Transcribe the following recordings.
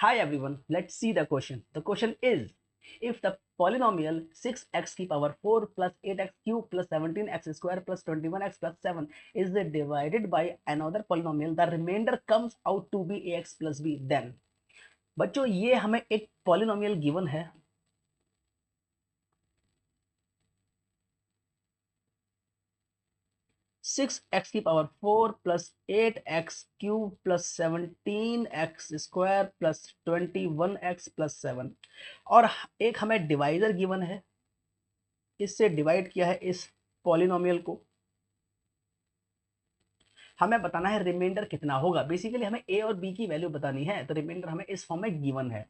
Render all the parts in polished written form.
Hi everyone, let's see the question. The question is, if the polynomial 6x की power 4 plus 8x cube plus 17x square plus 21x plus 7 is divided by another polynomial, the remainder comes out to be ax plus b, then बच्चों ये हमें एक polynomial given है, 6x की power 4 plus 8x cube plus 17x square plus 21x plus 7 और एक हमें divisor given है, इससे डिवाइड किया है इस पॉलिनोमियल को। हमें बताना है रिमाइंडर कितना होगा। बेसिकली हमें ए और बी की वैल्यू बतानी है, तो रिमाइंडर हमें इस फॉर्म में गिवन है।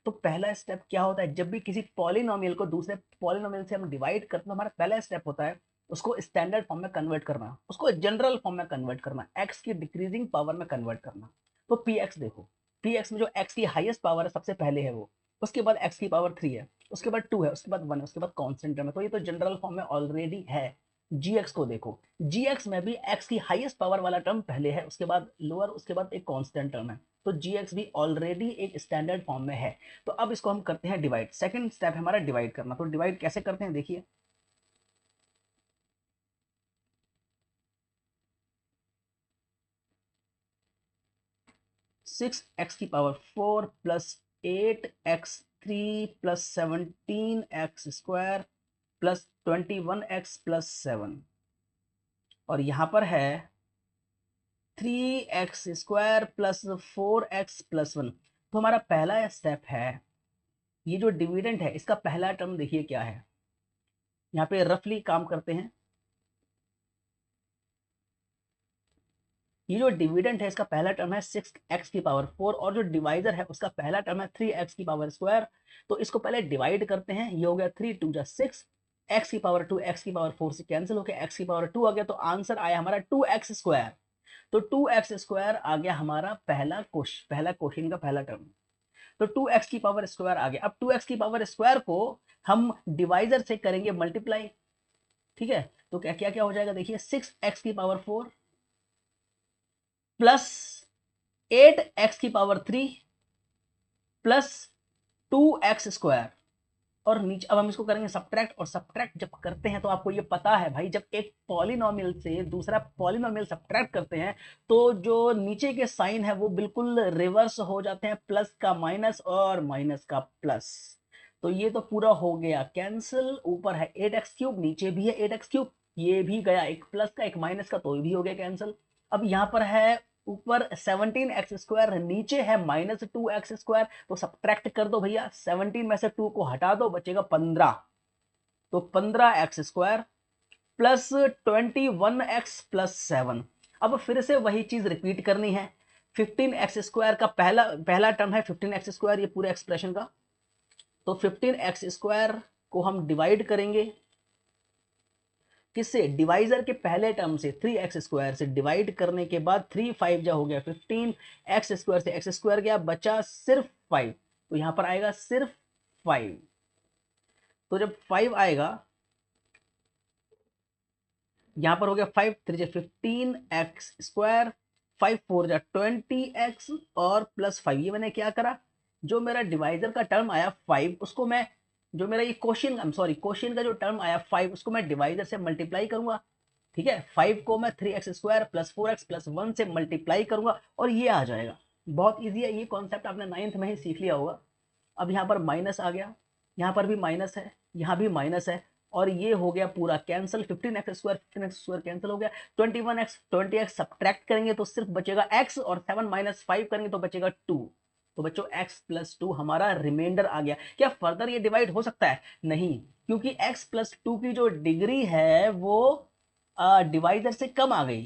तो पहला स्टेप क्या होता है, जब भी किसी पॉलिनोमियल को दूसरे पॉलिनोमियल से हम डिवाइड करते हैं, हमारा पहला स्टेप होता है उसको स्टैंडर्ड फॉर्म में कन्वर्ट करना, उसको जनरल फॉर्म में कन्वर्ट करना, एक्स की डिक्रीजिंग पावर में कन्वर्ट करना। तो पी एक्स देखो, पी एक्स में जो एक्स की हाईएस्ट पावर है सबसे पहले है वो, उसके बाद एक्स की पावर 3 है, उसके बाद 2 है, उसके बाद 1 है, उसके बाद कॉन्स्टेंट टर्म है। तो ये तो जनरल फॉर्म में ऑलरेडी है। जी एक्स को देखो, जी एक्स में भी एक्स की हाईएस्ट पावर वाला टर्म पहले है, उसके बाद लोअर, उसके बाद एक कॉन्स्टेंट टर्म है। तो जी एक्स भी ऑलरेडी एक स्टैंडर्ड फॉर्म में है। तो अब इसको हम करते हैं डिवाइड। सेकंड स्टेप है हमारा डिवाइड करना। तो डिवाइड कैसे करते हैं देखिए, सिक्स एक्स की power 4 plus 8x3 plus 17x square plus 21x plus 7 और यहां पर है 3x square plus 4x plus 1। तो हमारा पहला स्टेप है, ये जो डिविडेंड है इसका पहला टर्म देखिए क्या है। यहाँ पे रफली काम करते हैं, ये जो डिविडेंड है इसका पहला टर्म है 6x की पावर 4 और जो डिवाइजर है उसका पहला टर्म है 3x की पावर स्क्वायर। तो इसको पहले डिवाइड करते हैं, ये हो गया 3 2 जा 6, x की पावर 2 x की पावर 4 से कैंसिल हो गया, x की पावर 2 आ गया, तो आंसर आया हमारा 2x स्क्वायर। तो 2x स्क्वायर आ गया हमारा पहला क्वेश्चन का पहला टर्म। तो 2x की पावर स्क्वायर आ गया। अब 2x की पावर स्क्वायर को हम डिवाइजर से करेंगे मल्टीप्लाई, ठीक है। तो क्या क्या क्या हो जाएगा देखिए, 6x की पावर 4 प्लस 8x की पावर 3 प्लस 2x स्क्वायर और नीचे अब हम इसको करेंगे सब्ट्रैक्ट, और सब्ट्रैक्ट जब करते हैं तो आपको ये पता है भाई, जब एक पॉलिनोमियल से दूसरा पॉलिनोमियल सब्ट्रैक्ट करते हैं तो जो नीचे के साइन है वो बिल्कुल रिवर्स हो जाते हैं, प्लस का माइनस और माइनस का प्लस। तो ये तो पूरा हो गया कैंसिल, ऊपर है 8x क्यूब, नीचे भी है 8x क्यूब, ये भी गया, एक प्लस का एक माइनस का, तो ये भी हो गया कैंसिल। अब यहाँ पर है ऊपर 17x स्क्वायर, नीचे है माइनस 2x स्क्वायर, तो सब्ट्रैक्ट कर दो भैया, 17 में से 2 को हटा दो, बचेगा 15। तो 15x square plus 21x plus 7। अब फिर से वही चीज रिपीट करनी है। 15x स्क्वायर का पहला पहला टर्म है 15x स्क्वायर, ये पूरे एक्सप्रेशन का। तो 15x स्क्वायर को हम डिवाइड करेंगे किससे, डिवाइजर के पहले टर्म से, 3x स्क्वायर से। डिवाइड करने के बाद 3 5 जा हो गया 15, एक्स स्क्वायर से एक्स स्क्वायर गया, बचा सिर्फ 5। तो यहां पर आएगा सिर्फ 5। तो जब 5 आएगा, यहां पर हो गया 5 3 15x स्क्वायर, 5 4 जा 20x और प्लस 5। ये मैंने क्या करा, जो मेरा डिवाइजर का टर्म आया 5 उसको मैं, जो मेरा ये क्वेश्चन का जो टर्म आया 5 उसको मैं डिवाइजर से मल्टीप्लाई करूंगा, ठीक है। 5 को मैं 3x square plus 4x plus 1 से मल्टीप्लाई करूंगा और ये आ जाएगा। बहुत ईजी है, ये कॉन्सेप्ट आपने 9th में ही सीख लिया होगा। अब यहाँ पर माइनस आ गया, यहाँ पर भी माइनस है, यहाँ भी माइनस है, और ये हो गया पूरा कैंसिल। 15x स्क्वायर कैंसिल हो गया, 21x 20x सब्ट्रैक्ट करेंगे तो सिर्फ बचेगा x, और 7 माइनस 5 करेंगे तो बचेगा 2। तो बच्चों x प्लस 2 हमारा रिमाइंडर आ गया। क्या फर्दर ये डिवाइड हो सकता है? नहीं, क्योंकि x प्लस 2 की जो डिग्री है वो डिवाइजर से कम आ गई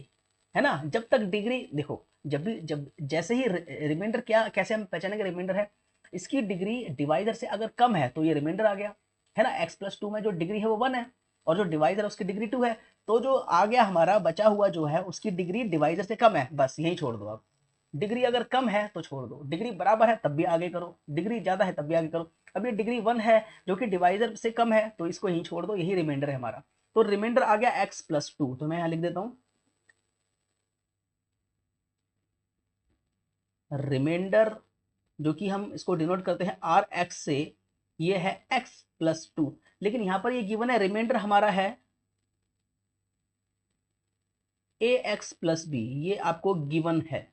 है ना। जब तक डिग्री देखो, जब जैसे ही रिमाइंडर, क्या कैसे हम पहचानेंगे रिमाइंडर है, इसकी डिग्री डिवाइजर से अगर कम है तो ये रिमाइंडर आ गया, है ना। x प्लस 2 में जो डिग्री है वो 1 है और जो डिवाइजर है उसकी डिग्री 2 है, तो जो आ गया हमारा बचा हुआ जो है उसकी डिग्री डिवाइजर से कम है, बस यही छोड़ दो आप। डिग्री अगर कम है तो छोड़ दो, डिग्री बराबर है तब भी आगे करो, डिग्री ज्यादा है तब भी आगे करो। अब ये डिग्री 1 है जो कि डिवाइजर से कम है, तो इसको यही छोड़ दो, यही रिमाइंडर है हमारा। तो रिमाइंडर आ गया x प्लस 2, तो मैं यहां लिख देता हूं रिमाइंडर जो कि हम इसको डिनोट करते हैं आर एक्स से, ये है एक्स प्लस टू। लेकिन यहां पर ये गिवन है, रिमाइंडर हमारा है ए एक्स प्लस बी, ये आपको गिवन है,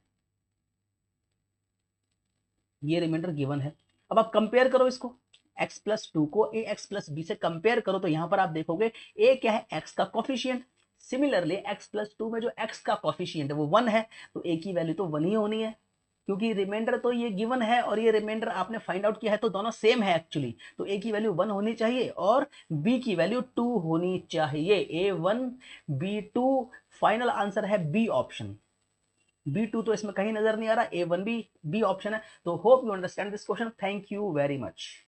ये रिमाइंडर गिवन है। अब आप कंपेयर करो इसको, x प्लस टू को ए एक्स प्लस बी से कंपेयर करो, तो यहां पर आप देखोगे ए क्या है, x का coefficient. Similarly x plus two में जो x का कॉफिशियंट है वो 1 है, तो a की वैल्यू तो 1 ही होनी है, क्योंकि रिमाइंडर तो ये गिवन है और ये रिमाइंडर आपने फाइंड आउट किया है, तो दोनों सेम है एक्चुअली। तो a की वैल्यू 1 होनी चाहिए और b की वैल्यू 2 होनी चाहिए। a1 b2, फाइनल आंसर है बी ऑप्शन। B2 तो इसमें कहीं नजर नहीं आ रहा, A1 भी बी ऑप्शन है। तो hope you understand this question. Thank you very much.